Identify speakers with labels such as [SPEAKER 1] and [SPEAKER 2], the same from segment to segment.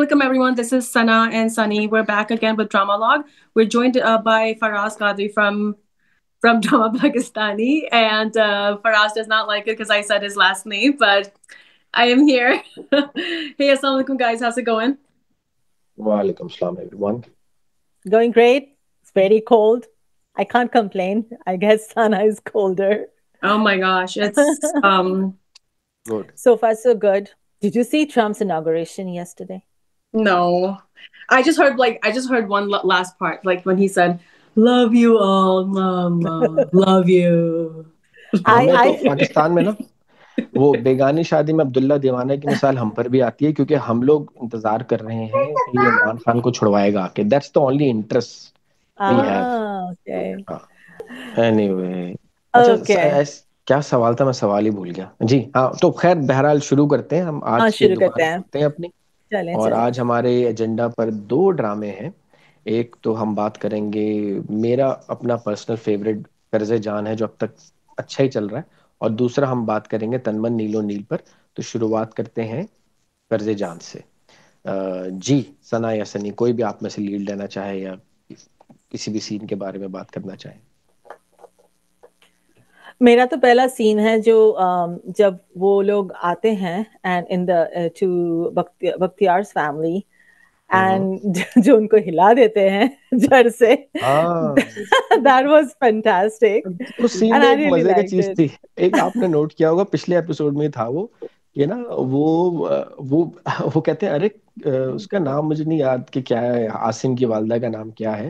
[SPEAKER 1] welcome everyone. This is Sana and Sunny. We're back again with Drama Log. We're joined by Faraz Qadri from Drama Pakistani, and Faraz does not like it because I said his last name, but I am here. Hey, assalamu alaikum, guys. How's it going?
[SPEAKER 2] Walaikum salam, everyone.
[SPEAKER 3] Going great. It's very cold. I can't complain. I guess Sana is colder.
[SPEAKER 1] Oh my gosh, it's
[SPEAKER 2] Good.
[SPEAKER 3] So far, so good. Did you see Trump's inauguration yesterday?
[SPEAKER 1] no. I just heard one last part, like when he said, "Love you all, mama, love you."
[SPEAKER 2] हमें तो
[SPEAKER 3] I
[SPEAKER 2] Pakistan में ना वो बेगानी शादी में अब्दुल्ला दीवाना की मिसाल हम पर भी आती है क्योंकि हम लोग इंतजार कर रहे हैं कि ये इमरान खान को छुड़वाएगा आके that's the only interest we have
[SPEAKER 3] okay.
[SPEAKER 2] Anyway अच्छा
[SPEAKER 3] Okay.
[SPEAKER 2] क्या सवाल था मैं सवाल ही भूल गया जी हाँ तो खैर बहरहाल शुरू करते हैं हम
[SPEAKER 3] हाँ
[SPEAKER 2] आज के
[SPEAKER 3] शुरू करते
[SPEAKER 2] दुकान
[SPEAKER 3] हैं
[SPEAKER 2] खोलते हैं अपनी
[SPEAKER 3] चलें
[SPEAKER 2] और
[SPEAKER 3] चलें
[SPEAKER 2] आज हमारे एजेंडा पर दो ड्रामे हैं एक तो हम बात करेंगे मेरा अपना पर्सनल फेवरेट कर्जे जान है जो अब तक अच्छा ही चल रहा है और दूसरा हम बात करेंगे तनमन नीलो नील पर तो शुरुआत करते हैं कर्जे जान से जी सना या सनी कोई भी आप में से लीड लेना चाहे या किसी भी सीन के बारे में बात करना चाहे
[SPEAKER 3] मेरा तो पहला सीन है जो जब वो लोग आते हैं and in the two Bakhtiyar's family
[SPEAKER 2] hmm
[SPEAKER 3] and जो उनको हिला देते हैं जड़ से
[SPEAKER 2] हाँ
[SPEAKER 3] that was fantastic
[SPEAKER 2] उस सीन
[SPEAKER 3] and
[SPEAKER 2] में
[SPEAKER 3] I
[SPEAKER 2] एक
[SPEAKER 3] really
[SPEAKER 2] मजे का
[SPEAKER 3] liked
[SPEAKER 2] चीज
[SPEAKER 3] it.
[SPEAKER 2] थी एक आपने नोट किया होगा पिछले एपिसोड में था वो कि ना वो वो कहते हैं अरे उसका नाम मुझे नहीं याद कि क्या है आसिम की वालदा का नाम क्या है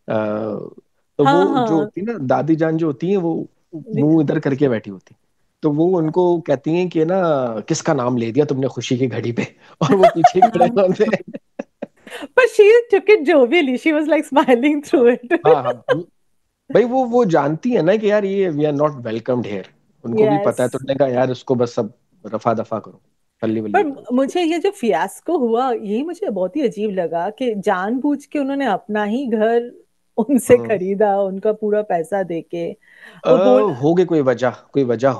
[SPEAKER 2] तो
[SPEAKER 3] हाँ
[SPEAKER 2] वो जो
[SPEAKER 3] हाँ
[SPEAKER 2] होती है ना दादी जान जो होती है वो मुंह इधर करके बैठी होती तो वो उनको कहती हैं कि ना किसका नाम ले दिया तुमने खुशी की घड़ी पे और वो पीछे खड़े होते हैं
[SPEAKER 3] but she took it jovially, she was like smiling through it.
[SPEAKER 2] हाँ हाँ भाई वो जानती है ना कि यार ये we are not welcomed here उनको भी पता है तो
[SPEAKER 3] Yes.
[SPEAKER 2] उन्होंने कहा यार उसको बस सब रफा दफा करो तल्ली वल्ली
[SPEAKER 3] पर
[SPEAKER 2] करो
[SPEAKER 3] मुझे ये जो फियास्को हुआ ये मुझे बहुत ही अजीब लगा कि जानबूझ के उन्होंने अपना ही घर उनसे
[SPEAKER 2] हम्म
[SPEAKER 3] खरीदा उनका पूरा पैसा देके
[SPEAKER 2] अ,
[SPEAKER 3] वो बोल
[SPEAKER 2] होगी कोई वजह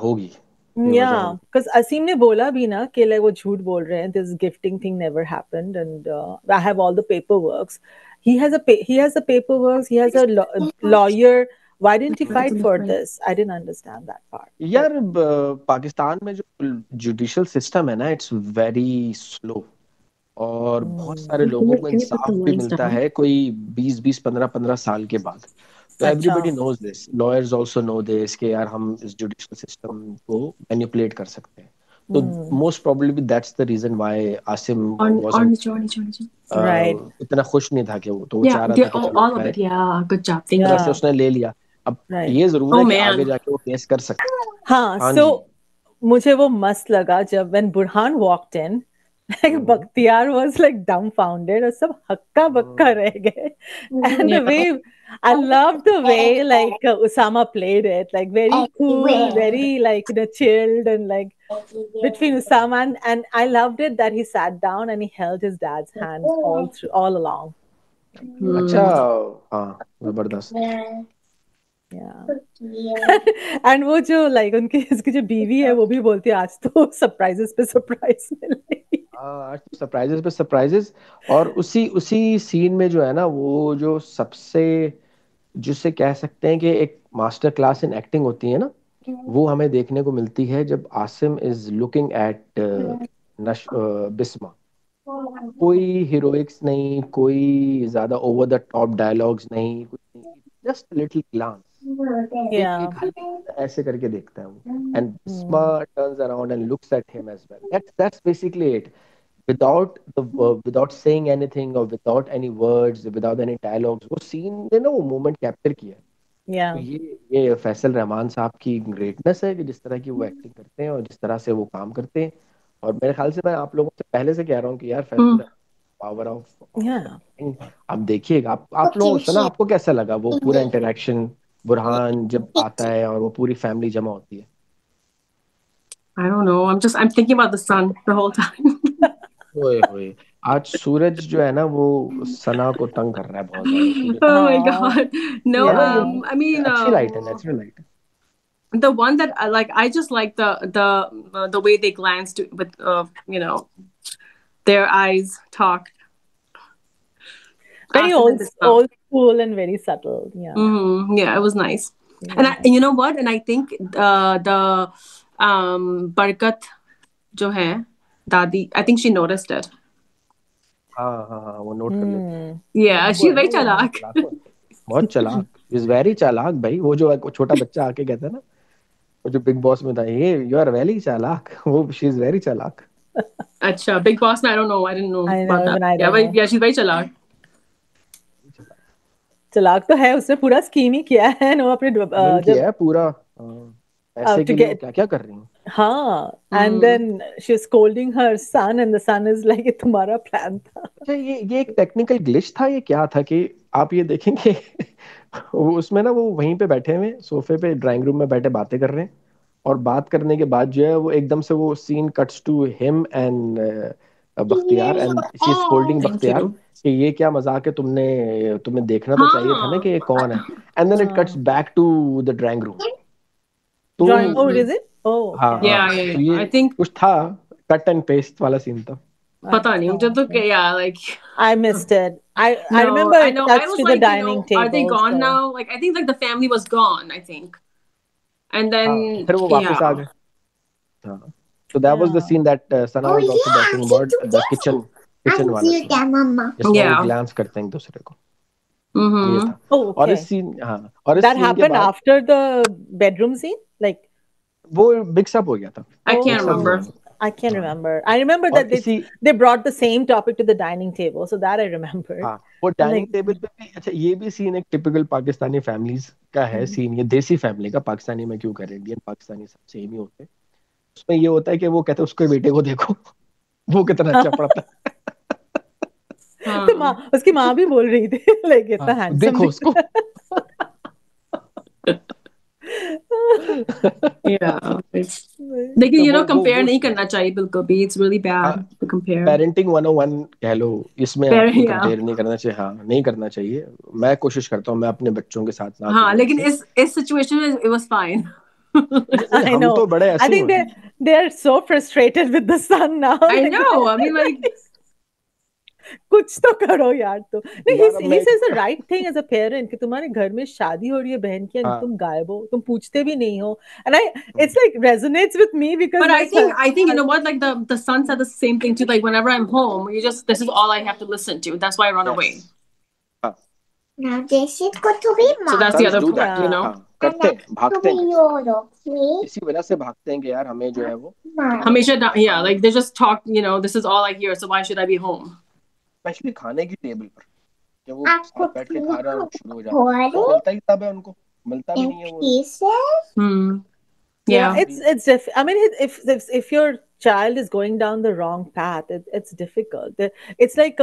[SPEAKER 2] होगी कोई
[SPEAKER 3] या
[SPEAKER 2] वजह होगी
[SPEAKER 3] बिकॉज असीम ने बोला भी ना कि like वो झूठ बोल रहे हैं this gifting thing never happened and I have all the paper works he has the paperwork he has a lawyer why didn't he fight for this I didn't understand that part but
[SPEAKER 2] यार पाकिस्तान में जो judicial system है ना it's very slow और बहुत सारे
[SPEAKER 3] hmm,
[SPEAKER 2] लोगों को इंसाफ भी मिलता है कोई 20 20 15 15 साल के बाद तो
[SPEAKER 3] अच्छा
[SPEAKER 2] everybody knows this lawyers also know this कि यार हम इस जुडिशियल सिस्टम को मैनिपुलेट कर सकते हैं तो
[SPEAKER 3] hmm,
[SPEAKER 2] most probably that's the reason why Asim
[SPEAKER 1] On
[SPEAKER 2] wasn't
[SPEAKER 1] orange, orange, orange.
[SPEAKER 3] right
[SPEAKER 2] इतना खुश नहीं था कि वो तो वो
[SPEAKER 1] Yeah,
[SPEAKER 2] चाह रहा था कि चलो
[SPEAKER 1] all of
[SPEAKER 2] मैं
[SPEAKER 1] it. Yeah, good job.
[SPEAKER 2] इस
[SPEAKER 1] Thank
[SPEAKER 2] तरह
[SPEAKER 1] you.
[SPEAKER 2] से
[SPEAKER 3] yeah
[SPEAKER 2] उसने ले लिया अब
[SPEAKER 3] right
[SPEAKER 2] ये जरूर
[SPEAKER 1] Oh
[SPEAKER 2] है कि आगे
[SPEAKER 1] man.
[SPEAKER 2] जाके वो केस कर सकता है
[SPEAKER 3] हाँ
[SPEAKER 2] हाँ
[SPEAKER 3] so
[SPEAKER 2] जी
[SPEAKER 3] मुझे वो मस्त लगा जब when Burhan walked in like
[SPEAKER 2] hmm
[SPEAKER 3] Bakhtiar was like dumbfounded और सब हक्का बक्का
[SPEAKER 2] हम्म
[SPEAKER 3] रह गए and the
[SPEAKER 1] Yeah.
[SPEAKER 3] way I loved the way like Usama played it like very cool very like chilled and like between Usama and I loved it that he sat down and he held his dad's hand all along
[SPEAKER 2] अच्छा
[SPEAKER 1] Hmm.
[SPEAKER 2] हाँ जबरदस्त
[SPEAKER 3] yeah and वो जो like उनकी इसकी जो बीवी है वो भी बोलती है आज तो सरप्राइजेस पे सरप्राइज मिल रही
[SPEAKER 2] हाँ आज तो सरप्राइजेस पे सरप्राइजेस और उसी उसी सीन में जो है ना वो जो सबसे जिससे कह सकते हैं कि एक मास्टर क्लास इन एक्टिंग होती है ना वो हमें देखने को मिलती है जब आसिम इज लुकिंग एट नश बिस्मा कोई हीरोइक्स नहीं कोई ज्यादा ओवर द टॉप डायलॉग्स नहीं कुछ नहीं जस्ट लिटिल ग्लांस एक
[SPEAKER 3] yeah
[SPEAKER 2] एक हल्की सी ऐसे करके देखता है वो and Bisma
[SPEAKER 3] mm,
[SPEAKER 2] turns around and looks at him as well that's basically it without the without saying anything or without any words without any dialogues वो सीन ने ना वो मोमेंट कैप्चर किया है तो
[SPEAKER 3] yeah
[SPEAKER 2] ये फैसल रहमान साहब की ग्रेटनेस है कि जिस तरह की वो एक्टिंग करते हैं और जिस तरह से वो काम करते हैं और मेरे ख्याल से मैं आप लोगों से पहले से कह रहा हूँ कि यार
[SPEAKER 1] Hmm.
[SPEAKER 2] Faisal power of
[SPEAKER 3] yeah
[SPEAKER 2] acting आप देखिएगा आप लोगों को सुना आपको कैसा लगा वो पूरा इंटरेक्शन बुरहान जब आता है और वो पूरी फैमिली जमा होती है
[SPEAKER 1] I don't know. I'm thinking about the sun the whole time.
[SPEAKER 2] ओए होए आज सूरज जो है ना वो सना को तंग कर रहा है बहुत ज्यादा सूरज
[SPEAKER 1] Oh my
[SPEAKER 3] हाँ
[SPEAKER 1] God. No,
[SPEAKER 2] है ना ये
[SPEAKER 3] yeah
[SPEAKER 1] I mean,
[SPEAKER 2] अच्छी लाइट है नेचुरल लाइट है
[SPEAKER 1] the one that I like, I just like the way they glanced with, their eyes talk.
[SPEAKER 3] Very
[SPEAKER 1] after the discount.
[SPEAKER 3] old school and very subtle. Yeah.
[SPEAKER 1] Yeah, it was nice. And you know what? And I think the Barkat जो है दादी, I think she noticed it.
[SPEAKER 2] हाँ हाँ हाँ, वो note कर लेते
[SPEAKER 1] Yeah,
[SPEAKER 2] वो
[SPEAKER 1] she's
[SPEAKER 2] है ना,
[SPEAKER 1] very
[SPEAKER 2] वो
[SPEAKER 1] चालाक.
[SPEAKER 2] चालाक होता है, बहुत चालाक, इज वेरी चालाक भाई। वो जो वो छोटा बच्चा आके कहता है ना, वो जो बिग बॉस में था, ये यू आर वेरी चालाक, वो शी इज वेरी चालाक।
[SPEAKER 1] अच्छा, Big Boss में I don't know, I didn't know
[SPEAKER 3] I
[SPEAKER 1] about
[SPEAKER 3] know,
[SPEAKER 1] that.
[SPEAKER 3] even I
[SPEAKER 1] Yeah,
[SPEAKER 3] don't
[SPEAKER 1] but
[SPEAKER 3] know.
[SPEAKER 1] yeah, she's very चालाक.
[SPEAKER 3] चालाक तो है, उसने पूरा स्कीम ही किया है ना अपने
[SPEAKER 2] गेम किया है पूरा, पैसे
[SPEAKER 3] to
[SPEAKER 2] के लिए वो
[SPEAKER 3] get
[SPEAKER 2] क्या क्या कर रही है।
[SPEAKER 3] हाँ, and then she was scolding her son and the son is like ये तुम्हारा प्लान था।
[SPEAKER 2] अच्छा, ये एक टेक्निकल ग्लिच था, ये क्या था कि आप ये देखेंगे उसमें ना वो वहीं पे बैठे हुए सोफे पे ड्राइंग रूम में बैठे बातें कर रहे हैं, और बात करने के बाद जो है वो एकदम से वो scene cuts to him and Bakhtiar, and she is scolding
[SPEAKER 1] Thank
[SPEAKER 2] Bakhtiar
[SPEAKER 1] you.
[SPEAKER 2] कि ये क्या मजाक है, तुम्हें देखना तो चाहिए था ना कि ये कौन है, and then it cuts back to the drawing room. तो
[SPEAKER 3] Drawing, oh, is it? Oh,
[SPEAKER 2] हाँ
[SPEAKER 3] okay.
[SPEAKER 1] Yeah,
[SPEAKER 2] हाँ,
[SPEAKER 1] yeah,
[SPEAKER 2] तो
[SPEAKER 1] yeah.
[SPEAKER 2] ये
[SPEAKER 1] I think
[SPEAKER 2] कुछ था, कट एंड पेस्ट वाला सीन था।
[SPEAKER 1] पता नहीं मुझे तो
[SPEAKER 3] Okay.
[SPEAKER 1] yeah, like
[SPEAKER 3] I missed it. I
[SPEAKER 1] no,
[SPEAKER 3] remember
[SPEAKER 1] I
[SPEAKER 3] it
[SPEAKER 1] know. I
[SPEAKER 3] cuts
[SPEAKER 1] was
[SPEAKER 3] to the
[SPEAKER 1] like,
[SPEAKER 3] dining
[SPEAKER 1] are they
[SPEAKER 3] table.
[SPEAKER 1] gone
[SPEAKER 3] So
[SPEAKER 1] now? Like, I think like the family was gone, I think. And then
[SPEAKER 2] हाँ, फिर वो वापस आ
[SPEAKER 1] yeah.
[SPEAKER 2] गए। हाँ, so that was the
[SPEAKER 3] yeah.
[SPEAKER 2] scene that Sana was also talking about, the kitchen वाला scene, जिसमें वो
[SPEAKER 1] Yeah.
[SPEAKER 2] glance करते हैं एक दूसरे को, ये
[SPEAKER 1] Mm-hmm.
[SPEAKER 2] था।
[SPEAKER 3] Oh,
[SPEAKER 2] और
[SPEAKER 3] okay.
[SPEAKER 2] इस सीन, हाँ, और इस
[SPEAKER 3] That
[SPEAKER 2] सीन के
[SPEAKER 3] happened
[SPEAKER 2] बाद
[SPEAKER 3] after the bedroom scene? Like,
[SPEAKER 2] वो मिक्स अप हो गया था,
[SPEAKER 1] I can't
[SPEAKER 2] मिक्स अप हो
[SPEAKER 1] remember.
[SPEAKER 2] गया था।
[SPEAKER 3] I can't
[SPEAKER 2] हाँ,
[SPEAKER 3] remember. I remember
[SPEAKER 2] और
[SPEAKER 3] that
[SPEAKER 2] इसी,
[SPEAKER 3] they brought the same topic to the dining table, so that I remembered.
[SPEAKER 2] हाँ, वो
[SPEAKER 3] I'm
[SPEAKER 2] डाइनिंग
[SPEAKER 3] like,
[SPEAKER 2] टेबल पे भी, अच्छा ये भी सीन एक टिपिकल पाकिस्तानी फैमिलीज का है सीन, ये देसी फैमिली का, पाकिस्तानी में क्यों कर रहे हैं, इंडियन पाकिस्तानी सब सेम ही होते हैं। उसमें ये होता है कि वो कहते हैं उसके बेटे को देखो वो कितना अच्छा पढ़ता है।
[SPEAKER 3] तो माँ, उसकी माँ भी बोल रही थी like इतना
[SPEAKER 2] हाँ,
[SPEAKER 3] handsome
[SPEAKER 2] देखो उसको।
[SPEAKER 1] Yeah. लेकिन
[SPEAKER 2] तो
[SPEAKER 1] you know
[SPEAKER 2] वो
[SPEAKER 1] compare नहीं
[SPEAKER 2] सीन,
[SPEAKER 1] करना चाहिए बिल्कुल भी. It's really
[SPEAKER 2] हाँ,
[SPEAKER 1] bad to compare.
[SPEAKER 2] पेरेंटिंग 101 कह लो, इसमें आपको
[SPEAKER 1] Yeah.
[SPEAKER 2] कंपेयर नहीं करना चाहिए। हाँ, नहीं करना चाहिए। मैं कोशिश करता हूँ मैं अपने बच्चों के साथ ना
[SPEAKER 1] हाँ,
[SPEAKER 2] करूँ
[SPEAKER 1] लेकिन
[SPEAKER 2] ऐसे।
[SPEAKER 1] इस situation में it was fine.
[SPEAKER 2] नहीं,
[SPEAKER 3] I
[SPEAKER 2] हम
[SPEAKER 3] know.
[SPEAKER 2] तो बड़े
[SPEAKER 3] I
[SPEAKER 2] ऐसे ही
[SPEAKER 3] think
[SPEAKER 2] होते हैं।
[SPEAKER 3] they're so frustrated with the son now.
[SPEAKER 1] I
[SPEAKER 3] Like,
[SPEAKER 1] know. I mean, like,
[SPEAKER 3] कुछ तो करो यार। तो नहीं,
[SPEAKER 2] यार अब
[SPEAKER 3] he
[SPEAKER 2] मैं,
[SPEAKER 3] says the right thing as a parent कि तुम्हारे घर में शादी हो रही है बहन की,
[SPEAKER 2] हाँ,
[SPEAKER 3] तुम गायब हो, तुम पूछते भी नहीं हो, and it's like resonates with me because
[SPEAKER 1] but
[SPEAKER 3] my
[SPEAKER 1] I think you know what? Like the son said the same thing too. Like whenever I'm home, this is all I have to listen to. That's why I run away.
[SPEAKER 2] yes, हाँ,
[SPEAKER 4] Now this is going to be
[SPEAKER 1] So that's the
[SPEAKER 2] sons
[SPEAKER 1] other
[SPEAKER 2] do
[SPEAKER 1] part,
[SPEAKER 2] that,
[SPEAKER 1] you know.
[SPEAKER 2] हाँ, करते हैं,
[SPEAKER 4] to
[SPEAKER 2] भागते
[SPEAKER 4] be
[SPEAKER 2] हैं,
[SPEAKER 4] Yoda, please.
[SPEAKER 2] इसी वजह से भागते हैं कि यार हमें जो है वो,
[SPEAKER 1] हमेशा yeah, like they just talk. You know, this is all I hear. So why should I be home?
[SPEAKER 2] Specially खाने की टेबल पर, जब वो
[SPEAKER 4] आपको
[SPEAKER 2] साथ बैठ के खा रहे हो शुरू हो जाते
[SPEAKER 4] थोड़े
[SPEAKER 2] हैं, वो मिलता ही तब है उनको, मिलता भी
[SPEAKER 4] in
[SPEAKER 2] नहीं है वो।
[SPEAKER 4] pieces.
[SPEAKER 1] Hmm.
[SPEAKER 3] yeah,
[SPEAKER 1] Yeah.
[SPEAKER 3] I mean, if your child is going down the wrong path, it's difficult. It's like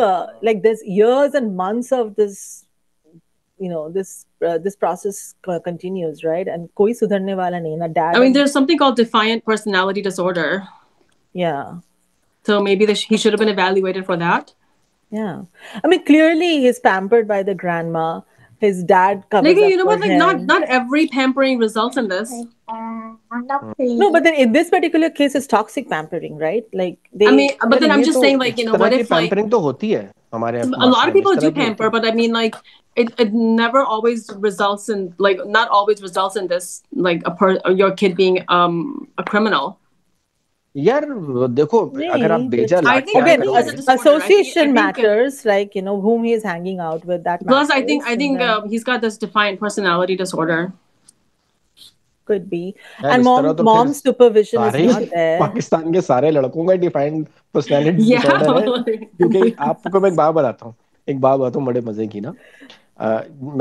[SPEAKER 3] there's years and months of this, you know, this process continues, right? And कोई सुधरने वाला नहीं ना, dad
[SPEAKER 1] I mean,
[SPEAKER 3] and
[SPEAKER 1] there's something called defiant personality disorder.
[SPEAKER 3] yeah.
[SPEAKER 1] So maybe he should have been evaluated for that.
[SPEAKER 3] Yeah. I mean, clearly he's pampered by the grandma. His dad covers
[SPEAKER 1] Like,
[SPEAKER 3] up
[SPEAKER 1] you know
[SPEAKER 3] for
[SPEAKER 1] what? Like,
[SPEAKER 3] him.
[SPEAKER 1] not every pampering results in this.
[SPEAKER 3] No, but then in this particular case, it's toxic pampering, right? Like
[SPEAKER 1] I mean, but then I'm just saying, like, you
[SPEAKER 2] इस
[SPEAKER 1] know,
[SPEAKER 2] तरह
[SPEAKER 1] what
[SPEAKER 2] की
[SPEAKER 1] if like
[SPEAKER 2] pampering तो होती है हमारे
[SPEAKER 1] a lot
[SPEAKER 2] माशरे
[SPEAKER 1] of
[SPEAKER 2] में, इस
[SPEAKER 1] people
[SPEAKER 2] तरह
[SPEAKER 1] do
[SPEAKER 2] की होती
[SPEAKER 1] pamper,
[SPEAKER 2] है।
[SPEAKER 1] but I mean, like, it never always results in like not always results in this like your kid being a criminal.
[SPEAKER 2] यार देखो, अगर आप
[SPEAKER 3] नहीं,
[SPEAKER 2] बेजा
[SPEAKER 1] I
[SPEAKER 2] लाड
[SPEAKER 1] think
[SPEAKER 2] प्यार
[SPEAKER 3] again,
[SPEAKER 1] everyone has a
[SPEAKER 2] करोगे,
[SPEAKER 1] disorder.
[SPEAKER 3] association
[SPEAKER 1] I think
[SPEAKER 3] matters, like, you know, whom he is hanging out with, that
[SPEAKER 1] plus I
[SPEAKER 3] matters.
[SPEAKER 1] think
[SPEAKER 3] And then
[SPEAKER 1] he's got this defiant personality disorder.
[SPEAKER 3] could be.
[SPEAKER 2] यार
[SPEAKER 3] And
[SPEAKER 2] इस तरह तो फिर
[SPEAKER 3] mom's supervision is
[SPEAKER 2] सारे
[SPEAKER 3] not there.
[SPEAKER 2] Pakistan के सारे लड़कों का डिफाइंड पर्सनालिटी
[SPEAKER 1] Yeah.
[SPEAKER 2] डिसऑर्डर है, क्योंकि आपको मैं एक बात बताता हूँ, एक बात बताता हूँ बड़े मजे की ना।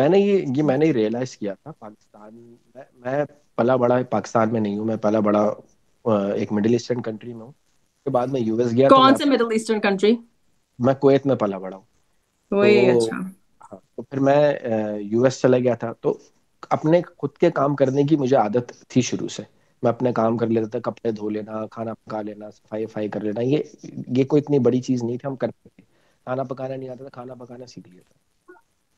[SPEAKER 2] मैंने ये रियलाइज किया था पाकिस्तान में, मैं पला बड़ा पाकिस्तान में नहीं हूँ, मैं पला बड़ा एक मिडिल ईस्टर्न कंट्री में हूँ, के बाद मैं यूएस गया तो
[SPEAKER 1] कौन से मिडिल ईस्टर्न कंट्री?
[SPEAKER 2] मैं कुवैत में पला बड़ा हूँ।
[SPEAKER 1] वही
[SPEAKER 2] तो
[SPEAKER 1] अच्छा।
[SPEAKER 2] हाँ, तो फिर मैं यूएस चला गया था, तो अपने खुद के काम करने की मुझे आदत थी शुरू से। मैं अपने काम कर लेता था, कपड़े धो लेना, खाना पका लेना, सफाई कर लेना, ये कोई इतनी बड़ी चीज नहीं थी, हम करते थे। खाना पकाना नहीं आता था, खाना पकाना सीख लिया था।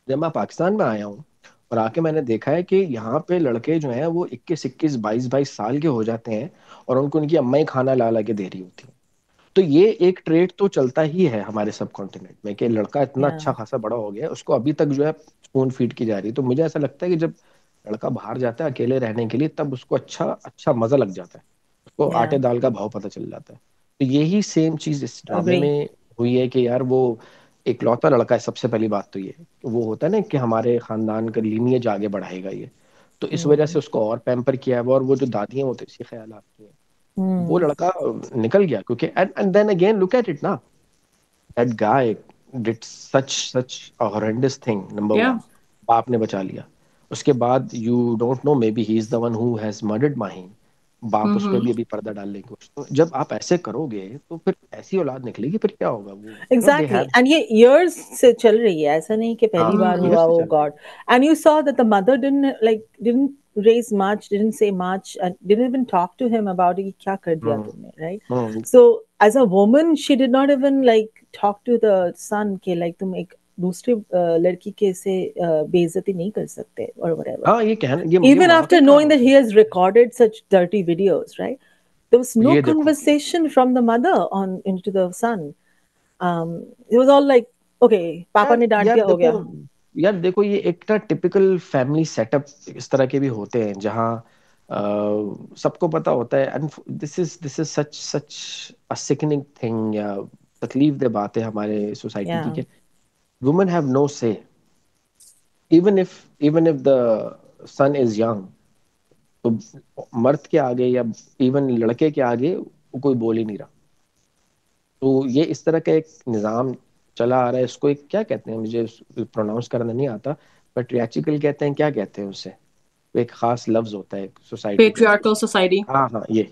[SPEAKER 2] जब मैं पाकिस्तान में आया हूँ और आके मैंने देखा है कि यहाँ पे लड़के जो हैं वो 21 22 22 साल के हो जाते हैं और उनको उनकी अम्मा ही खाना ला ला के दे रही होती है। तो ये एक ट्रेट तो चलता ही है हमारे सब कॉन्टिनेंट में कि लड़का इतना
[SPEAKER 3] Yeah.
[SPEAKER 2] अच्छा खासा बड़ा हो गया है, उसको अभी तक जो है स्पून फीड की जा रही है। तो मुझे ऐसा लगता है कि जब लड़का बाहर जाता है अकेले रहने के लिए, तब उसको अच्छा अच्छा मजा लग जाता है, उसको
[SPEAKER 3] Yeah.
[SPEAKER 2] आटे दाल का भाव पता चल जाता है। तो यही सेम चीज इस ड्रामे
[SPEAKER 3] Agree.
[SPEAKER 2] में हुई है कि यार वो एक लौता लड़का है। सबसे पहली बात तो ये है कि वो होता है ना कि हमारे खानदान का लीनिएज आगे बढ़ाएगा ये, तो इस वजह से उसको और पैम्पर किया है। और वो जो दादियां होती है इसी ख्यालात की हैं, वो लड़का निकल गया क्योंकि and then again look at it ना, that guy did such a horrendous thing. Number
[SPEAKER 1] Yeah.
[SPEAKER 2] One, बाप ने बचा लिया। उसके बाद you don't know, maybe he is the one who has murdered Maheen. बाप उस पे भी अभी पर्दा डाल लेंगे कुछ। तो जब आप ऐसे करोगे तो फिर ऐसी औलाद निकलेगी, फिर क्या होगा? वो दे
[SPEAKER 3] Exactly.
[SPEAKER 2] हैव
[SPEAKER 3] And ये years से चल रही है, ऐसा नहीं कि पहली बार
[SPEAKER 2] ईयर
[SPEAKER 3] हुआ,
[SPEAKER 2] से
[SPEAKER 3] oh
[SPEAKER 2] चल रही
[SPEAKER 3] God. And you saw that the mother didn't raise much, didn't say much, and didn't even talk to him about it, कि क्या कर दिया
[SPEAKER 2] है।
[SPEAKER 3] तुमने, right?
[SPEAKER 2] Hmm
[SPEAKER 3] So as a woman, she did not even like talk to the son कि like तुम एक दूसरी लड़की के से बेइज्जती नहीं कर सकते or whatever.
[SPEAKER 2] हाँ, ये कहना ये
[SPEAKER 3] Even
[SPEAKER 2] माँ का
[SPEAKER 3] after
[SPEAKER 2] ही काम
[SPEAKER 3] knowing that
[SPEAKER 2] होता
[SPEAKER 3] he
[SPEAKER 2] है।
[SPEAKER 3] has recorded such dirty videos, right? There was no
[SPEAKER 2] ये देखो,
[SPEAKER 3] conversation from the mother on into the son. It was all like, okay, पापा
[SPEAKER 2] यार
[SPEAKER 3] ने डांट
[SPEAKER 2] यार
[SPEAKER 3] दिया, हो
[SPEAKER 2] देखो,
[SPEAKER 3] गया.
[SPEAKER 2] यार देखो, ये एक ना टिपिकल फैमिली सेटअप इस तरह के भी होते हैं जहाँ सबको पता होता है। And this is such a sickening thing, या तकलीफ दे बात है हमारे सोसाइटी की
[SPEAKER 3] Yeah,
[SPEAKER 2] कि women have no say. Even if the son is young, तो मर्द के आगे या इवन लड़के के आगे वो कोई बोल ही नहीं रहा। तो ये इस तरह का एक निज़ाम चला आ रहा है। इसको एक क्या कहते हैं, मुझे प्रोनाउंस करना नहीं आता, पेट्रियार्चिकल कहते हैं, क्या कहते हैं उसे? तो एक खास लफ्ज होता है सोसाइटी के अंदर।
[SPEAKER 1] Patriarchal society.
[SPEAKER 2] हाँ हाँ, ये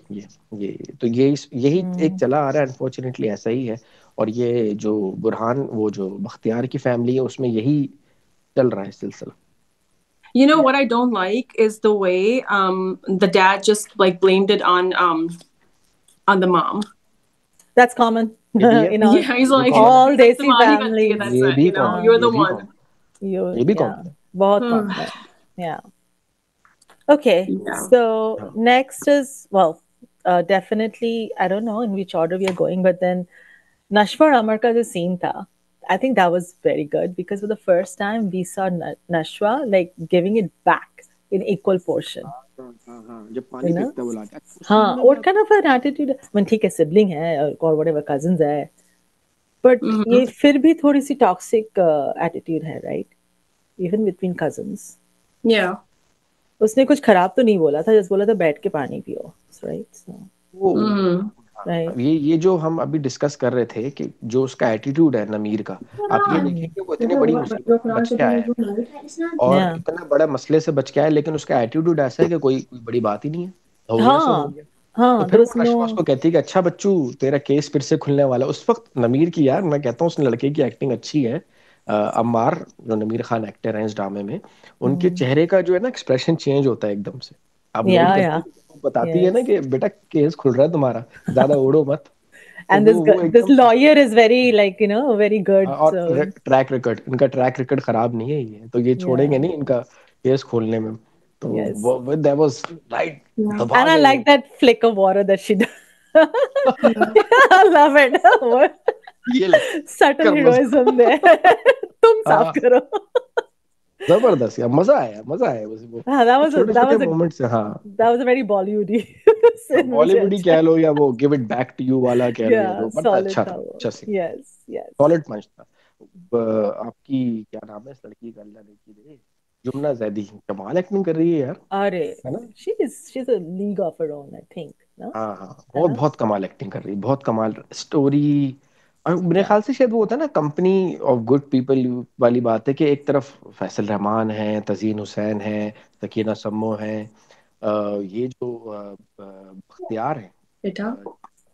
[SPEAKER 2] तो यही एक चला आ रहा है, अनफॉर्चुनेटली ऐसा ही है। और ये जो बुरहान, वो जो बख्तियार की फैमिली है, उसमें यही चल रहा है सिलसिला।
[SPEAKER 1] You know what I don't like is the way the dad just like blamed it on the mom.
[SPEAKER 3] that's common
[SPEAKER 2] ये भी है,
[SPEAKER 3] in all
[SPEAKER 1] Yeah, he's
[SPEAKER 2] ये भी
[SPEAKER 1] like
[SPEAKER 2] कॉमन है,
[SPEAKER 3] all desi
[SPEAKER 1] तुम्हारी गलती है,
[SPEAKER 3] families.
[SPEAKER 1] that's
[SPEAKER 2] ये
[SPEAKER 1] it,
[SPEAKER 2] भी
[SPEAKER 1] you know,
[SPEAKER 2] कॉमन
[SPEAKER 1] you're
[SPEAKER 2] है, ये
[SPEAKER 1] the
[SPEAKER 2] भी
[SPEAKER 1] one.
[SPEAKER 2] कॉमन
[SPEAKER 3] You,
[SPEAKER 2] ये भी
[SPEAKER 3] yeah,
[SPEAKER 2] कॉमन है।
[SPEAKER 3] बहुत common है. Yeah. Okay,
[SPEAKER 1] Yeah.
[SPEAKER 3] so
[SPEAKER 2] हाँ,
[SPEAKER 3] next is, well, definitely, I don't know in which order we are going, but then Nashwa Amar ka jo scene tha, I think that was very good because for the first time we saw Nashwa like giving it back in equal portion,
[SPEAKER 2] हाँ, जब
[SPEAKER 3] you
[SPEAKER 2] पानी
[SPEAKER 3] know?
[SPEAKER 2] फेंकता है वो लाके, उस scene
[SPEAKER 3] हाँ,
[SPEAKER 2] में भी
[SPEAKER 3] what kind of an attitude? I mean, ठीक है, sibling है or whatever, cousins है, but ये
[SPEAKER 1] Mm-hmm.
[SPEAKER 3] फिर भी थोड़ी सी toxic attitude है, right? Even between cousins.
[SPEAKER 1] Yeah.
[SPEAKER 3] उसने कुछ खराब तो नहीं बोला था, just बोला था बैठ के पानी पियो, right? So,
[SPEAKER 2] वो
[SPEAKER 1] Mm-hmm.
[SPEAKER 3] right.
[SPEAKER 2] ये जो हम अभी डिस्कस कर रहे थे कि जो उसका एटीट्यूड है नमीर का, आप ये देखिए कि वो इतनी बड़ी मुसीबत से बच के आया है और
[SPEAKER 3] Yeah.
[SPEAKER 2] इतना बड़ा मसले से बच के आया है, लेकिन उसका एटीट्यूड ऐसा है कि कोई बड़ी बात ही नहीं है, हो गया सो हो
[SPEAKER 3] हाँ,
[SPEAKER 2] गया। तो
[SPEAKER 3] हाँ,
[SPEAKER 2] फिर
[SPEAKER 3] there
[SPEAKER 2] वो
[SPEAKER 3] was
[SPEAKER 2] नशवा
[SPEAKER 3] no,
[SPEAKER 2] उसको कहती है कि अच्छा बच्चू, तेरा केस फिर से खुलने वाला है। उस वक्त नमीर की, यार मैं कहता हूँ उस लड़के की एक्टिंग अच्छी है। अम्मार, जो नमीर खान एक्टर हैं इस ड्रामे में, उनके चेहरे का जो है ना एक्सप्रेशन चेंज होता है एकदम से। आप नोट
[SPEAKER 3] yeah,
[SPEAKER 2] करते
[SPEAKER 3] yeah,
[SPEAKER 2] हैं, वो बताती है ना
[SPEAKER 3] yes.
[SPEAKER 2] कि बेटा केस खुल रहा है तुम्हारा, ज्यादा ओढ़ो मत। तो
[SPEAKER 3] And
[SPEAKER 2] वो
[SPEAKER 3] this
[SPEAKER 2] एकदम से,
[SPEAKER 3] lawyer is very like, you know, very good.
[SPEAKER 2] और
[SPEAKER 3] So,
[SPEAKER 2] ट्रैक रिकॉर्ड, इनका ट्रैक रिकॉर्ड खराब नहीं है, ये तो ये छोड़ेंगे
[SPEAKER 3] yeah,
[SPEAKER 2] नहीं इनका केस खोलने में। तो
[SPEAKER 3] yes.
[SPEAKER 2] वो दैट वाज राइट,
[SPEAKER 1] Yeah.
[SPEAKER 2] दबा
[SPEAKER 3] And I
[SPEAKER 2] गई
[SPEAKER 3] like
[SPEAKER 2] वो।
[SPEAKER 3] that flick of water that she does.
[SPEAKER 1] Yeah.
[SPEAKER 3] I love it. What
[SPEAKER 2] ये ले,
[SPEAKER 3] subtle
[SPEAKER 2] कर मजा।
[SPEAKER 3] heroism there. तुम साफ
[SPEAKER 2] हाँ,
[SPEAKER 3] करो.
[SPEAKER 2] जबरदस्त यार, मजा आया वो
[SPEAKER 3] हाँ, that was a
[SPEAKER 2] छोटे
[SPEAKER 3] that
[SPEAKER 2] छोटे
[SPEAKER 3] was a
[SPEAKER 2] मोमेंट्स से। हाँ,
[SPEAKER 3] that was a very Bollywoody scene. मुझे
[SPEAKER 2] बॉलीवुड ही
[SPEAKER 3] अच्छा.
[SPEAKER 2] कह लो या वो give it back to you वाला कह लो, या
[SPEAKER 3] Yeah,
[SPEAKER 2] जो, बट
[SPEAKER 3] solid
[SPEAKER 2] अच्छा था,
[SPEAKER 3] था वो.
[SPEAKER 2] अच्छा सीन,
[SPEAKER 3] Yes, yes.
[SPEAKER 2] सॉलिड पंच था। आपकी क्या नाम है इस लड़की का, अल्लाह ने की दे, जुमना जैदी, कमाल एक्टिंग कर रही है यार,
[SPEAKER 3] अरे,
[SPEAKER 2] है ना?
[SPEAKER 3] she's a league of her own, I think. No?
[SPEAKER 2] हाँ हाँ,
[SPEAKER 3] है
[SPEAKER 2] बहुत
[SPEAKER 3] ना?
[SPEAKER 2] बहुत कमाल एक्टिंग कर रही है, बहुत कमाल स्टोरी। और मेरे
[SPEAKER 3] Yeah.
[SPEAKER 2] ख्याल से शायद वो होता है ना, कंपनी ऑफ गुड पीपल वाली बात है कि एक तरफ फैसल रहमान है, तजीन हुसैन है, सकीना सम्मो है, ये जो बख्तियार है,
[SPEAKER 1] Beta.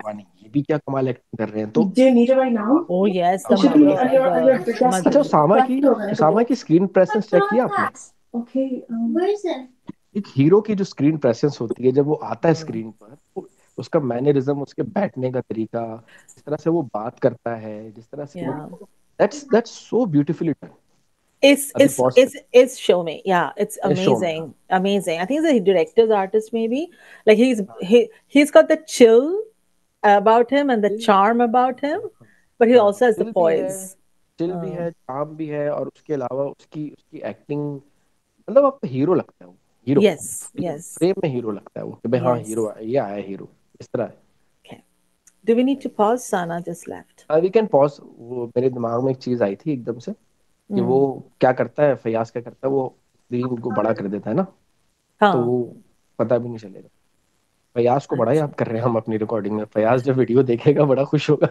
[SPEAKER 2] वानी, ये भी क्या कमाल एक्टिंग कर रहे हैं। तो
[SPEAKER 1] Do you need it right now?
[SPEAKER 3] Oh yes,
[SPEAKER 1] It
[SPEAKER 3] the
[SPEAKER 1] should be
[SPEAKER 3] mother,
[SPEAKER 1] on your
[SPEAKER 3] the
[SPEAKER 1] desk.
[SPEAKER 2] अच्छा,
[SPEAKER 3] mother.
[SPEAKER 2] उसामा की स्क्रीन प्रेजेंस चेक किया आपने?
[SPEAKER 1] Okay.
[SPEAKER 4] Where is it?
[SPEAKER 2] एक हीरो की जो स्क्रीन प्रेजेंस होती है जब वो आता है स्क्रीन पर, तो उसका मैनरिज्म, उसके बैठने का तरीका, जिस तरह से वो बात करता है, जिस तरह से वो,
[SPEAKER 3] Yeah.
[SPEAKER 2] That's so beautifully done.
[SPEAKER 3] It's
[SPEAKER 2] अभी
[SPEAKER 3] it's
[SPEAKER 2] pause
[SPEAKER 3] it's it's show me. Yeah, it's
[SPEAKER 2] इस शो में,
[SPEAKER 3] amazing. Amazing. I think he's a director's artist maybe. Like he's got the chill about him and the charm about him, but he also has the
[SPEAKER 2] दिल भी है,
[SPEAKER 3] poise.
[SPEAKER 2] दिल भी है, charm भी है, और उसके अलावा उसकी उसकी एक्टिंग, मतलब आपको हीरो लगता है वो, हीरो
[SPEAKER 3] Yes, yes.
[SPEAKER 2] फ्रेम में हीरो लगता है वो, कि भाई हाँ
[SPEAKER 3] Yes.
[SPEAKER 2] हीरो ये आया हीरो, इस तरह है।
[SPEAKER 3] Okay. Do we need to pause? Sana just left.
[SPEAKER 2] We can pause. वो मेरे दिमाग में एक चीज आई थी एकदम से, कि वो क्या करता है, फयाज क्या करता है, वो स्क्रीन को बड़ा कर देता है ना, तो
[SPEAKER 3] हाँ.
[SPEAKER 2] वो पता भी नहीं चलेगा। फयाज को बड़ा याद कर रहे हैं हम अपनी रिकॉर्डिंग में, फयाज जब वीडियो देखेगा बड़ा खुश होगा।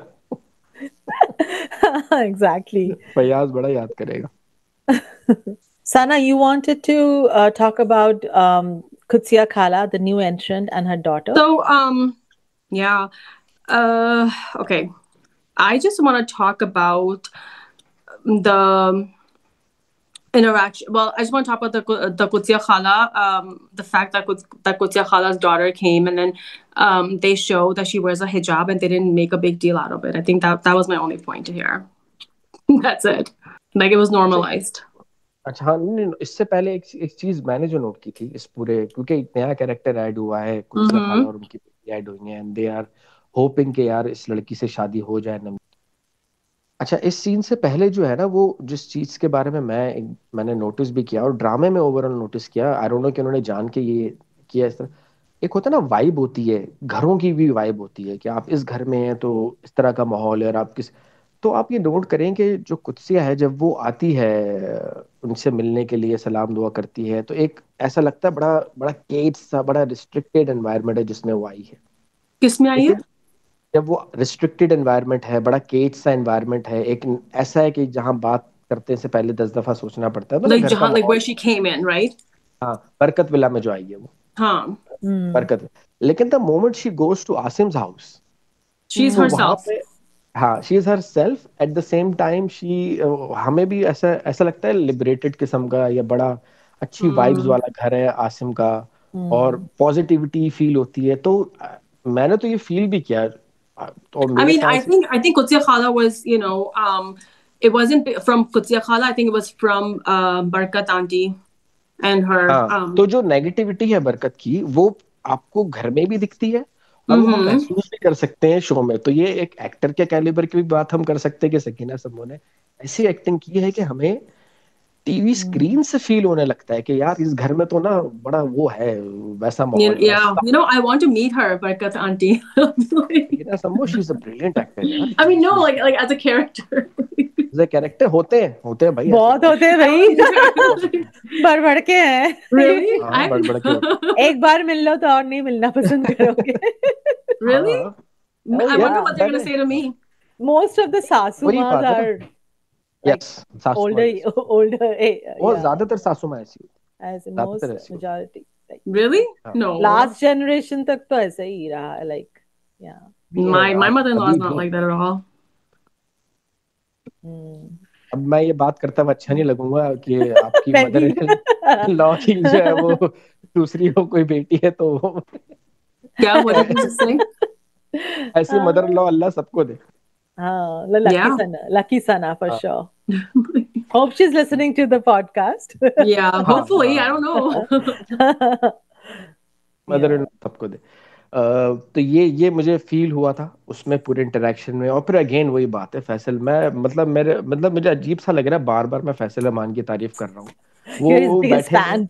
[SPEAKER 3] Exactly.
[SPEAKER 2] फयाज बड़ा याद करेगा।
[SPEAKER 3] Sana, you wanted to talk about Qudsiya Khala, the new entrant, and her daughter.
[SPEAKER 1] So, yeah. Okay. I just want to talk about the interaction. Well, I just want to talk about the Qudsiya Khala, the fact that Qudsiya Khala's daughter came, and then they show that she wears a hijab, and they didn't make a big deal out of it. I think that was my only point here. That's it. Like, it was normalized.
[SPEAKER 2] अच्छा हाँ, नहीं नहीं, इससे पहले एक चीज मैंने जो नोट की थी इस पूरे, क्योंकि एक नया कैरेक्टर ऐड हुआ है, कुत्सिया खाला और उनकी बेटी ऐड हुई है, एंड दे आर होपिंग कि यार इस लड़की से शादी हो जाए। अच्छा, इस सीन से पहले जो है ना, वो जिस चीज के बारे में मैंने नोटिस भी किया और ड्रामे में ओवरऑल नोटिस किया, आई डोंट नो कि उन्होंने जान के ये किया इस तरह, एक होता है ना वाइब होती है, घरों की भी वाइब होती है, कि आप इस घर में हैं तो इस तरह का माहौल है, और आप किस, तो आप ये नोट करें कि जो कुत्सिया है जब वो आती है उनसे मिलने के लिए, सलाम दुआ करती है, तो एक ऐसा लगता है बड़ा बड़ा केज सा, बड़ा रिस्ट्रिक्टेड एनवायरनमेंट है जिसमें वो आई है।
[SPEAKER 1] किसमें आई है?
[SPEAKER 2] लेकिन जब वो रिस्ट्रिक्टेड एनवायरनमेंट है, बड़ा केज सा एनवायरनमेंट है, एक ऐसा है कि जहां बात करते से पहले 10 दफा सोचना पड़ता है, तो
[SPEAKER 1] Like
[SPEAKER 2] घर का
[SPEAKER 1] जहाँ, like
[SPEAKER 2] माहौल।
[SPEAKER 1] where she came in, right?
[SPEAKER 2] हाँ, बरकत विला में जो आई है वो,
[SPEAKER 1] हाँ.
[SPEAKER 2] बरकत। लेकिन the moment she goes to Asim's house,
[SPEAKER 1] She's
[SPEAKER 2] तो वहां
[SPEAKER 1] herself.
[SPEAKER 2] पे, हाँ, she is herself at the same time, she, हमें भी ऐसा ऐसा लगता है लिबरेटेड किस्म का, या बड़ा अच्छी वाइब्स वाला घर है आसिम का, और पॉजिटिविटी फील होती है, तो मैंने तो ये फील भी किया। तो
[SPEAKER 1] I
[SPEAKER 2] मेरे
[SPEAKER 1] mean,
[SPEAKER 2] ख्याल से
[SPEAKER 1] I think Qudsiya Khala was, it wasn't from Qudsiya Khala. I think it was from Barkat auntie and her.
[SPEAKER 2] हाँ, तो जो नेगेटिविटी है बरकत की, वो आपको घर में भी दिखती है, और वो हम महसूस भी कर सकते हैं शो में। तो ये एक एक्टर के कैलिबर की भी बात हम कर सकते हैं कि सकीना समो ने ऐसी एक्टिंग की है कि हमें टीवी स्क्रीन से फील होने लगता है कि यार इस घर में तो ना बड़ा वो है, वैसा माहौल है।
[SPEAKER 1] Yeah, I want to meet her, Barkat auntie.
[SPEAKER 2] Sakina Samo, she is a brilliant actor यार।
[SPEAKER 1] I mean, no, like as a character.
[SPEAKER 2] As a character होते हैं भाई,
[SPEAKER 3] बहुत होते हैं भाई, बड़बड़ के हैं।
[SPEAKER 1] Really?
[SPEAKER 2] हाँ, बड़ के होते
[SPEAKER 3] एक बार मिल लो तो और नहीं मिलना पसंद करोगे।
[SPEAKER 1] Really?
[SPEAKER 2] हाँ,
[SPEAKER 1] I
[SPEAKER 2] यार,
[SPEAKER 1] wonder what they're gonna say to me.
[SPEAKER 3] Most of the
[SPEAKER 2] वही
[SPEAKER 3] sasumas
[SPEAKER 2] बात है
[SPEAKER 3] are
[SPEAKER 2] ना,
[SPEAKER 3] like
[SPEAKER 2] यस, सासू माँ
[SPEAKER 3] older,
[SPEAKER 2] और
[SPEAKER 3] yeah,
[SPEAKER 2] ज्यादातर सासू माँ ऐसी होती
[SPEAKER 3] as in
[SPEAKER 2] ज्यादातर
[SPEAKER 3] most
[SPEAKER 2] ऐसी होती
[SPEAKER 3] majority. Like
[SPEAKER 1] Really?
[SPEAKER 2] हाँ।
[SPEAKER 1] No.
[SPEAKER 3] last generation तक तो ऐसा ही रहा है, like yeah.
[SPEAKER 1] My mother-in-law is
[SPEAKER 2] अभी
[SPEAKER 1] not
[SPEAKER 2] भी।
[SPEAKER 1] like that at all.
[SPEAKER 2] अब मैं ये बात करता हुआ अच्छा नहीं लगूंगा कि आपकी मदर लॉ की जो है वो दूसरी हो कोई बेटी है, तो
[SPEAKER 1] Yeah, what did you just say?
[SPEAKER 2] ऐसी मदर लॉ अल्लाह सबको दे।
[SPEAKER 3] हाँ, lucky sana for
[SPEAKER 2] हाँ।
[SPEAKER 3] sure. Hope she's listening to the podcast.
[SPEAKER 1] Yeah, hopefully. I don't know.
[SPEAKER 2] Mother in सबको दे। तो ये मुझे फील हुआ था उसमें पूरे इंटरेक्शन में। और फिर अगेन वही बात है फैसल, मैं मतलब मुझे अजीब सा लग रहा है, बार बार मैं फैसल अमान की तारीफ कर रहा हूँ,
[SPEAKER 3] You're his
[SPEAKER 2] वो
[SPEAKER 3] biggest
[SPEAKER 2] बैठे
[SPEAKER 3] fan.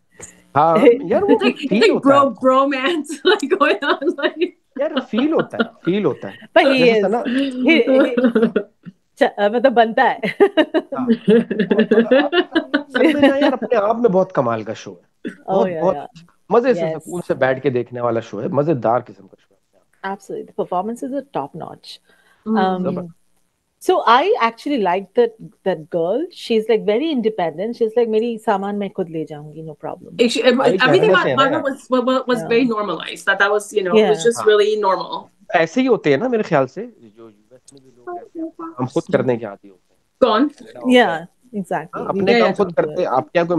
[SPEAKER 2] हाँ यार, वो
[SPEAKER 1] It's
[SPEAKER 2] फील
[SPEAKER 1] like
[SPEAKER 2] होता है,
[SPEAKER 1] bromance like going on. Like
[SPEAKER 2] यार फील होता है
[SPEAKER 3] But he
[SPEAKER 2] जैसे
[SPEAKER 3] is.
[SPEAKER 2] था ना,
[SPEAKER 3] मतलब बनता है।
[SPEAKER 2] हाँ, सच में ना यार, अपने आप में बहुत कमाल का शो है, बहुत मजे से सुकून से बैठ के देखने वाला शो है, मजेदार किस्म का शो है।
[SPEAKER 3] Absolutely, the performances are top notch. So I actually like that girl. She's like very independent. She's like, मेरी सामान मैं खुद ले जाऊंगी, no problem.
[SPEAKER 1] Everything about her was very normalized. That was, it was just really normal.
[SPEAKER 2] ऐसे ही होते हैं ना मेरे ख्याल से, जो यूएस में भी लोग रहते हैं, हम खुद करने के आदी होते हैं।
[SPEAKER 1] कौन?
[SPEAKER 3] Yeah, exactly.
[SPEAKER 2] अपने काम खुद करते हैं। आपके यहाँ कोई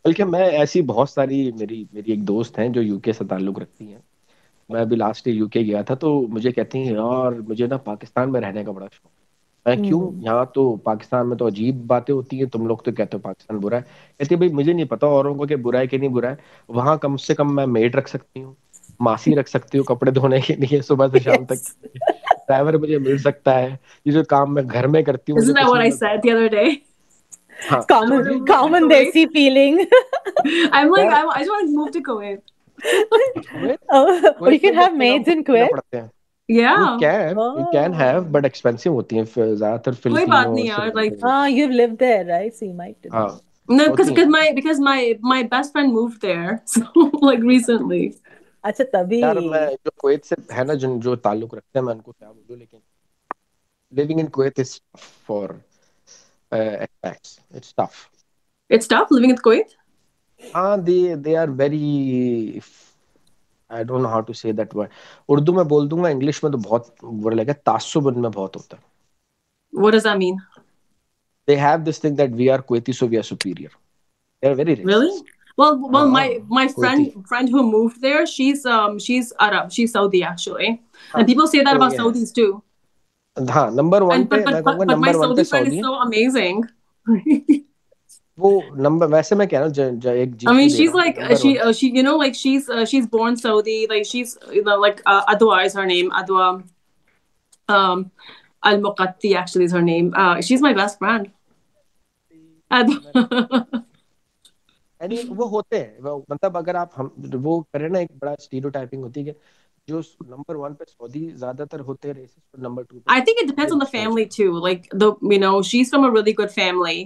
[SPEAKER 2] बल्कि मैं ऐसी बहुत सारी मेरी एक दोस्त हैं जो यूके से ताल्लुक रखती हैं। मैं अभी लास्ट ईयर यूके गया था, तो मुझे कहती हैं यार मुझे ना पाकिस्तान में रहने का बड़ा शौक। मैं क्यों, यहाँ तो पाकिस्तान में तो अजीब बातें होती हैं, तुम लोग तो कहते हो पाकिस्तान बुरा है। कहती है भाई मुझे नहीं पता औरों को कि बुरा है कि नहीं बुरा है, वहां कम से कम मैं मेड रख सकती हूँ, मासी रख सकती हूँ कपड़े धोने के लिए सुबह से शाम तक। ड्राइवर मुझे मिल सकता है, ये जो काम मैं घर में करती हूँ मुझे
[SPEAKER 1] Isn't that
[SPEAKER 2] कुछ
[SPEAKER 1] what
[SPEAKER 2] नहीं
[SPEAKER 1] I
[SPEAKER 2] मिलता।
[SPEAKER 1] said the other day?
[SPEAKER 2] हाँ
[SPEAKER 1] I want to move to
[SPEAKER 3] Common
[SPEAKER 1] Kuwait.
[SPEAKER 3] desi feeling.
[SPEAKER 1] I'm like,
[SPEAKER 2] यार
[SPEAKER 1] I just want to move to Kuwait.
[SPEAKER 2] Kuwait
[SPEAKER 3] Oh, or you
[SPEAKER 2] Kuwait
[SPEAKER 3] can
[SPEAKER 2] में
[SPEAKER 3] have
[SPEAKER 2] बच्चे काम
[SPEAKER 3] maids
[SPEAKER 2] को
[SPEAKER 3] in
[SPEAKER 2] देना
[SPEAKER 3] Kuwait.
[SPEAKER 2] पड़ते हैं।
[SPEAKER 1] Yeah.
[SPEAKER 2] You can have
[SPEAKER 3] Oh.
[SPEAKER 2] but expensive होती हैं ज्यादातर
[SPEAKER 1] कोई बात नहीं
[SPEAKER 2] फिलिपिनो
[SPEAKER 1] यार, like
[SPEAKER 2] Sri Lankan.
[SPEAKER 3] You've lived there, right? So you might know.
[SPEAKER 2] हाँ
[SPEAKER 1] no,
[SPEAKER 2] होती
[SPEAKER 1] because
[SPEAKER 2] हैं।
[SPEAKER 1] my best friend moved there, so like recently.
[SPEAKER 3] अच्छा तभी.
[SPEAKER 2] यार मैं जो कुवैत से है ना जो ताल्लुक रखते हैं मैं उनको क्या बोलूं, लेकिन living in Kuwait is tough for expats. It's tough.
[SPEAKER 1] It's tough living in Kuwait.
[SPEAKER 2] हाँ they are very, I don't know how to say that word. Urdu में बोल दूंगा, इंग्लिश में तो बहुत बुरा लगेगा, तासुब उनमें बहुत होता है।
[SPEAKER 1] What does that mean?
[SPEAKER 2] They have this thing that we are Kuwaiti so we are superior. They are very
[SPEAKER 1] Really?
[SPEAKER 2] racist.
[SPEAKER 1] Well,
[SPEAKER 2] हाँ
[SPEAKER 1] my
[SPEAKER 2] Kuwaiti
[SPEAKER 1] friend who moved there, she's Arab, she's Saudi actually,
[SPEAKER 2] हाँ
[SPEAKER 1] and people say that
[SPEAKER 2] तो
[SPEAKER 1] about
[SPEAKER 2] ये है।
[SPEAKER 1] Saudis too.
[SPEAKER 2] हाँ number one
[SPEAKER 1] And
[SPEAKER 2] पे मैं कहूँगा
[SPEAKER 1] but my
[SPEAKER 2] number one पे
[SPEAKER 1] Saudi friend
[SPEAKER 2] सऊदी
[SPEAKER 1] is
[SPEAKER 2] है।
[SPEAKER 1] so amazing.
[SPEAKER 2] वो नंबर वैसे मैं कह रहा हूँ एक
[SPEAKER 1] I mean,
[SPEAKER 2] GK they
[SPEAKER 1] she's
[SPEAKER 2] रहा हूँ
[SPEAKER 1] like
[SPEAKER 2] number one.
[SPEAKER 1] she you know like she's born Saudi, like she's like Adwa is her name, Adwa Al Muqatti actually is her name. She's my best friend. Adwa.
[SPEAKER 2] यानी वो होते हैं वो, मतलब अगर आप हम वो करें ना, एक बड़ा स्टीरियोटाइपिंग होती है कि जो नंबर वन पे सऊदी ज्यादातर होते हैं रेसिस्ट, और नंबर टू पे
[SPEAKER 1] I think it depends on the family too. Like she's from a really good family.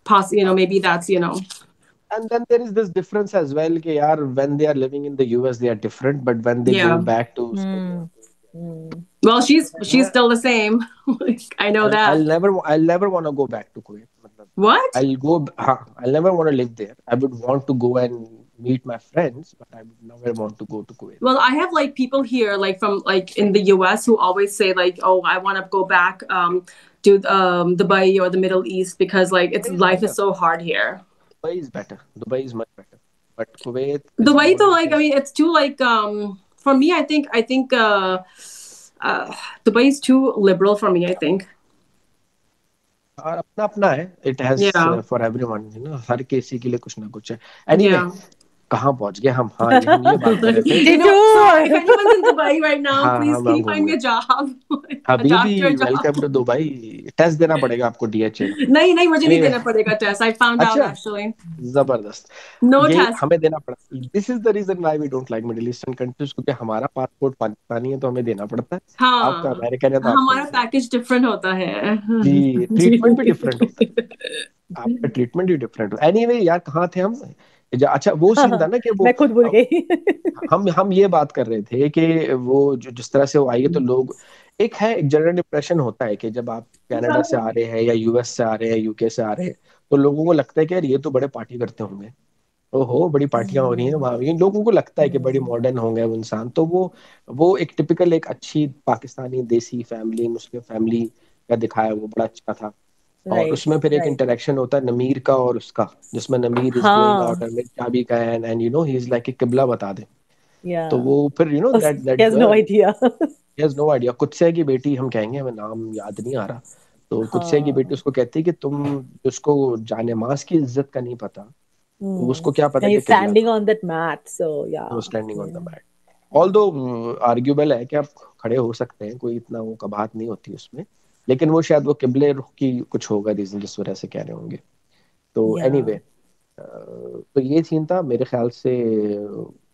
[SPEAKER 1] Possibly, maybe that's
[SPEAKER 2] and then there is this difference as well कि यार when they are living in the US they are different, but when they go
[SPEAKER 1] yeah.
[SPEAKER 2] back to
[SPEAKER 1] Well, she's
[SPEAKER 2] मैं
[SPEAKER 1] still the same. I know that.
[SPEAKER 2] I'll never want to go back to Kuwait. मतलब
[SPEAKER 1] What?
[SPEAKER 2] I'll never want to live there. I would want to go and meet my friends, but I would never want to go to Kuwait.
[SPEAKER 1] Well, I have like people here, like from like in the US, who always say like, "Oh, I want to go back to Dubai or the Middle East because like life is so hard here."
[SPEAKER 2] Dubai is better. Dubai is much better, but Kuwait is
[SPEAKER 1] Dubai,
[SPEAKER 2] more
[SPEAKER 1] though, like I
[SPEAKER 2] like
[SPEAKER 1] mean, it's too like for me. I think Dubai is too liberal for me. I think.
[SPEAKER 2] और अपना अपना है, it has
[SPEAKER 1] Yeah.
[SPEAKER 2] for everyone, हर किसी के लिए कुछ ना कुछ है। Anyway,
[SPEAKER 1] Yeah.
[SPEAKER 2] कहाँ पहुंच गए हम? हाँ हम ये बात कर रहे थे।
[SPEAKER 1] So if anyone's in Dubai right now,
[SPEAKER 2] हाँ
[SPEAKER 1] please
[SPEAKER 2] हम
[SPEAKER 1] can you
[SPEAKER 2] घूम
[SPEAKER 1] find me
[SPEAKER 2] गए।
[SPEAKER 1] a job? A
[SPEAKER 2] हबीबी
[SPEAKER 1] doctor job.
[SPEAKER 2] Welcome to Dubai. Test देना पड़ेगा आपको DHA का।
[SPEAKER 1] नहीं मुझे नहीं
[SPEAKER 2] Anyway,
[SPEAKER 1] देना पड़ेगा टेस्ट। I found out
[SPEAKER 2] अच्छा
[SPEAKER 1] actually.
[SPEAKER 2] जबरदस्त।
[SPEAKER 1] No
[SPEAKER 2] ये
[SPEAKER 1] test.
[SPEAKER 2] हमें देना पड़ता है। This is the reason why we don't like middle eastern countries, क्योंकि हमारा पासपोर्ट पाकिस्तानी है तो हमें देना पड़ता है। आपका
[SPEAKER 1] हाँ,
[SPEAKER 2] अमेरिकन है तो आपको
[SPEAKER 1] हमारा
[SPEAKER 2] नहीं देना।
[SPEAKER 1] पैकेज डिफरेंट होता है।
[SPEAKER 2] जी ट्रीटमेंट भी डिफरेंट होता है, आपका ट्रीटमेंट भी डिफरेंट होता है। एनीवे यार कहाँ थे हम? अच्छा वो सीन था ना कि वो
[SPEAKER 3] मैं खुद भूल गई।
[SPEAKER 2] हम ये बात कर रहे थे कि वो जो जिस तरह से वो आई है तो लोग एक जनरल इंप्रेशन होता है कि जब आप कनाडा से आ रहे हैं या US से आ रहे हैं, UK से आ रहे हैं, तो लोगों को लगता है कि यार ये तो बड़े पार्टी करते होंगे, ओहो बड़ी पार्टियां हो रही हैं वहां। इन लोगों को लगता है कि बड़ी मॉडर्न होंगे वो इंसान, तो वो एक टिपिकल एक अच्छी पाकिस्तानी देसी फैमिली मुस्लिम फैमिली का दिखाया, वो बड़ा अच्छा था। और उसमें फिर एक इंटरेक्शन होता है नमीर का और उसका, जिसमें नमीर इज गोइंग आउट एंड चाबी का एंड ही इज लाइक किबला बता दे। तो वो फिर that
[SPEAKER 3] he has no idea.
[SPEAKER 2] he has no idea। कुत्से की बेटी हम कहेंगे, हमें नाम याद नहीं आ रहा, तो कुत्से की बेटी उसको कहती है कि तुम उसको जानेमाज की इज्जत का नहीं पता, तो उसको क्या पता
[SPEAKER 3] And
[SPEAKER 2] कि
[SPEAKER 3] he's standing on that mat, so yeah.
[SPEAKER 2] वो standing on the mat. Although arguable है कि आप खड़े हो सकते हैं, कोई इतना वो कबाहत नहीं होती उसमें, लेकिन वो शायद वो किबले रुख की कुछ होगा रीजन जिस वजह से कह रहे होंगे। तो एनीवे तो ये सीन था मेरे ख्याल से।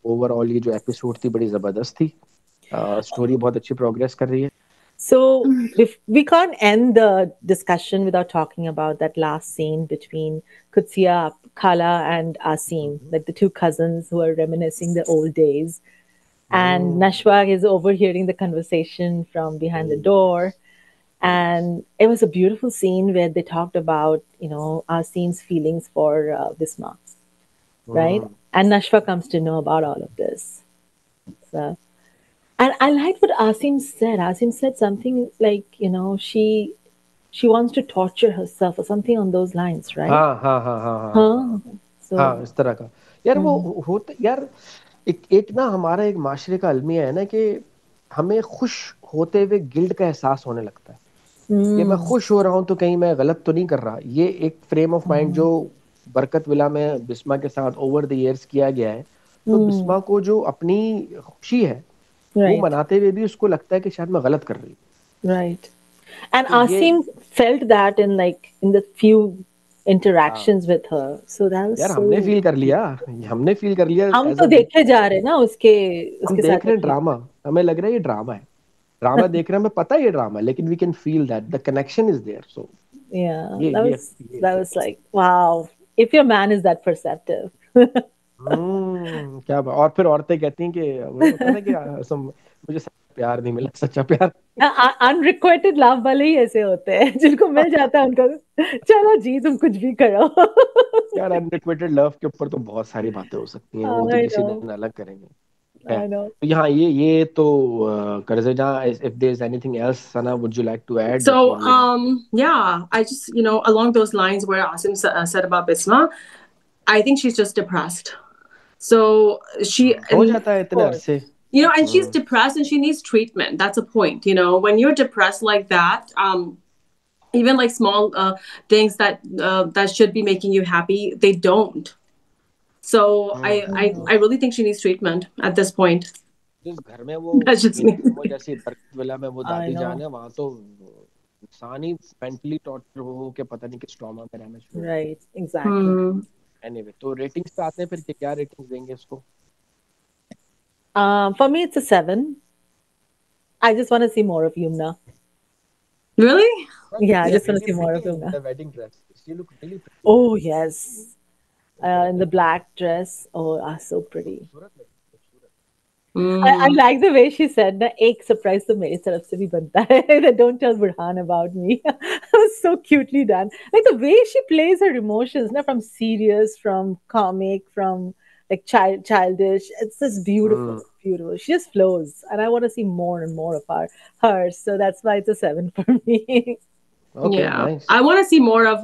[SPEAKER 2] ओवरऑल ये जो एपिसोड थी बड़ी जबरदस्त थी, स्टोरी बहुत अच्छी प्रोग्रेस कर रही है।
[SPEAKER 3] So we can't end the discussion without talking about that last scene between Qudsiya Khala and Asim, like the two cousins who are reminiscing the old days. And Nashwa is overhearing the conversation from behind the door. And it was a beautiful scene where they talked about, Asim's feelings for Bisma, right? And Nashwa comes to know about all of this. So, and I liked what Asim said. Asim said something like, she wants to torture herself or something on those lines, right?
[SPEAKER 2] हाँ
[SPEAKER 3] So,
[SPEAKER 2] हाँ इस तरह का यार वो होता यार। एक ना हमारा एक माशरे का अलमिया है ना कि हमें खुश होते हुए गिल्ट का एहसास होने लगता है कि मैं खुश हो रहा हूँ तो कहीं मैं गलत तो नहीं कर रहा। ये एक फ्रेम ऑफ माइंड जो बरकत विला में बिस्मा के साथ ओवर द इयर्स किया गया है। तो बिस्मा को जो अपनी खुशी है वो मनाते हुए भी उसको लगता है कि शायद मैं गलत कर रही हूँ।
[SPEAKER 3] Right. And
[SPEAKER 2] तो ये
[SPEAKER 3] Asim felt that in the few
[SPEAKER 2] हाँ
[SPEAKER 3] interactions with her. So that was
[SPEAKER 2] यार
[SPEAKER 3] so
[SPEAKER 2] हमने फील कर लिया
[SPEAKER 3] हम
[SPEAKER 2] एज
[SPEAKER 3] तो
[SPEAKER 2] अ
[SPEAKER 3] देखे जा रहे हैं ना उसके
[SPEAKER 2] हम
[SPEAKER 3] उसके
[SPEAKER 2] देख
[SPEAKER 3] साथ
[SPEAKER 2] रहे हैं
[SPEAKER 3] अभी।
[SPEAKER 2] ड्रामा, हमें लग रहा है ये ड्रामा है, ड्रामा देख रहे हैं, हमें पता है ये ड्रामा है, लेकिन we can feel that the connection is there, so
[SPEAKER 3] Yeah,
[SPEAKER 2] ये
[SPEAKER 3] that
[SPEAKER 2] ये
[SPEAKER 3] was
[SPEAKER 2] ये
[SPEAKER 3] that was like, wow, if your man is that perceptive.
[SPEAKER 2] और फिर औरतें कहती हैं कि वो होता है ना कि मुझे सच्चा प्यार नहीं मिला, सच्चा प्यार।
[SPEAKER 3] अनरिक्वेटेड लव वाले ही ऐसे होते हैं जिनको मिल जाता है उनको चलो जी तुम कुछ भी करो।
[SPEAKER 2] यार अनरिक्वेटेड लव के ऊपर तो बहुत सारी बातें हो सकती हैं, वो तो
[SPEAKER 3] I
[SPEAKER 2] किसी
[SPEAKER 3] know,
[SPEAKER 2] दिन अलग करेंगे। है
[SPEAKER 3] I know.
[SPEAKER 2] तो यहाँ ये तो कर्ज़ेजा, if there's anything else, Sana, would you like to add
[SPEAKER 1] So,
[SPEAKER 2] before we wrap?
[SPEAKER 1] yeah, I just, along those lines where Asim said about Bisma, I think she's just depressed. So
[SPEAKER 2] हो
[SPEAKER 1] and
[SPEAKER 2] जाता है
[SPEAKER 3] Of
[SPEAKER 2] इतने
[SPEAKER 3] course.
[SPEAKER 2] अरसे।
[SPEAKER 1] and she's depressed and she needs treatment. That's a point. When you're depressed like that, even like small things that should be making you happy, they don't. So I really think she needs treatment at this point.
[SPEAKER 2] जिस घर में वो
[SPEAKER 1] That's just me.
[SPEAKER 2] वो जैसी बरकत villa में वो
[SPEAKER 3] I
[SPEAKER 2] दादी जान
[SPEAKER 3] know.
[SPEAKER 2] है, वहां तो इंसान ही मेंटली टॉर्चर हो के पता नहीं किस ट्रॉमा में रहना शुरू।
[SPEAKER 3] Right, exactly.
[SPEAKER 2] एनीवे, तो रेटिंग्स पे आते हैं फिर कि क्या रेटिंग्स देंगे इसको?
[SPEAKER 3] For me, it's a 7. I just want to see more of Yumna.
[SPEAKER 1] Really?
[SPEAKER 3] Yeah, I just want to
[SPEAKER 2] Really
[SPEAKER 3] see more of
[SPEAKER 2] pretty in
[SPEAKER 3] Yumna.
[SPEAKER 2] the wedding dress. She looked really pretty.
[SPEAKER 3] Oh, yes. In the black dress. Oh, so pretty.
[SPEAKER 2] खूबसूरत लगी, खूबसूरत।
[SPEAKER 3] I like the way she said ना एक surprise तो मेरी तरफ से भी बनता है that don't tell Burhan about me. That was so cutely done. Like the way she plays her emotions, na, from serious, from comic, from like childish. It's just beautiful, beautiful. She just flows, and I want to see more and more of her. So that's why it's a 7 for me.
[SPEAKER 2] Okay,
[SPEAKER 1] Yeah.
[SPEAKER 2] nice.
[SPEAKER 1] I want to see more of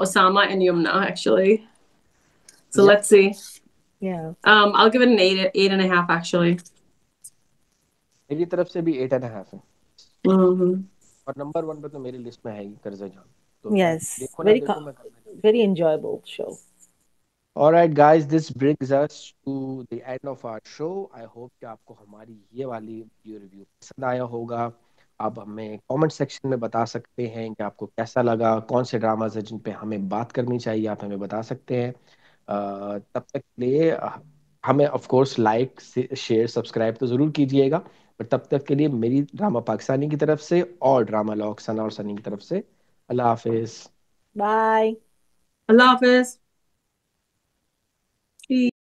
[SPEAKER 1] Osama and Yumna actually. So
[SPEAKER 2] Yeah.
[SPEAKER 1] let's see.
[SPEAKER 3] Yeah.
[SPEAKER 1] I'll give it an 8.5 actually.
[SPEAKER 2] मेरी तरफ से भी 8.5 है,
[SPEAKER 1] Mm-hmm.
[SPEAKER 2] और number 1 पे तो मेरी list में है ही कर्ज़ेजान। तो
[SPEAKER 3] Yes.
[SPEAKER 2] देखो ना देखो, मैं करना।
[SPEAKER 3] Very enjoyable show.
[SPEAKER 2] All right guys, this brings us to the end of our show. I hope कि आपको हमारी ये वाली वीडियो रिव्यू पसंद आया होगा। आप हमें कमेंट सेक्शन में बता सकते हैं कि आपको कैसा लगा, कौन से ड्रामाज हैं जिन पे हमें बात करनी चाहिए, आप हमें बता सकते हैं। तब तक के लिए हमें of course like share subscribe तो ज़रूर कीजिएगा, पर तब तक के लिए मेरी ड्रामा पाकिस्तानी की तरफ से और ड्रामा लॉग सना और सनी की तरफ से अल्लाह हाफिज़।
[SPEAKER 3] Bye.
[SPEAKER 1] Allah Hafiz.